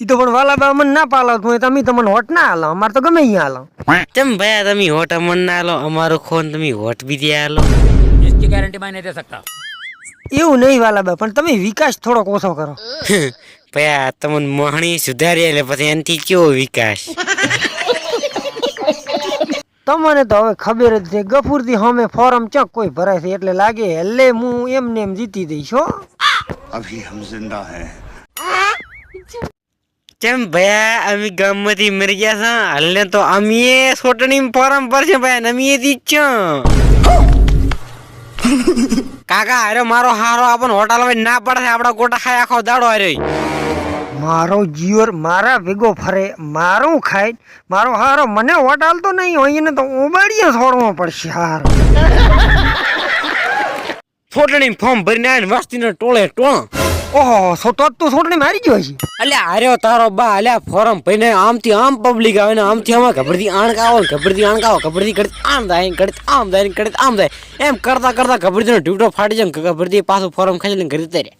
ઈ તો પણ વાલા બા મને ના પાલાવતું હોય તમે તમને હોટ ના હાલો, અમારે તો ગમે અહીંયા હાલો. ચમ ભયા તમે હોટ અમન ના આલો, અમારો ખોન તમે હોટ બી દે આલો. इसकी गारंटी मैं नहीं दे सकता. એવું નહીં વાલા બા, પણ તમે વિકાસ થોડોક ઓછો કરો. ભયા તમને મોહણી સુધારી એટલે પછી એનાથી કેવો વિકાસ. તમને તો હવે ખબર જ છે ગફુરથી સામે ફોરમ ચક કોઈ ભરાય છે એટલે લાગે એટલે હું એમને એમ જીતી દઈશ હો. अभी हम जिंदा हैं. ચમ ભયા અમે ગામમાંથી મરી ગયા છે હાલને તો અમે સોટણી ફોરમ પર છે ભયા અમે એથી જ છો. કાકા અરે મારો હારો આપણને હોટલ માં ના પડે આપડા ગોટા ખાય આખો દાડો અરે. મારો જીવર મારા ભેગો ફરે, મારું ખાય, મારો હારો મને હોટાલ તો નહીં હોય એને તો ઉબાડીએ છોડવો પડશે હાર. સોટણી ફોર્મ ભરીને આવીને વસ્તીને ટોળે ટોળ. ઓહો તો તું છોટણી મારી ગયો છે. અલ્યા આર્યો તારો બા અલ્યા ફોરમ ભરીને આમથી આમ પબ્લિક આવે ને આમથી આમાં ખબરથી આણકાવો ને ખબરથી આણકાવો ખબરથી કડત આમ થાય કડત આમ થાય કડત આમ થાય એમ કરતા કરતા ખબરથી ઢૂંઢો ફાટી જાય ખબરથી પાછું ફોરમ ખાઈ લઈને ઘરે ઉતારે.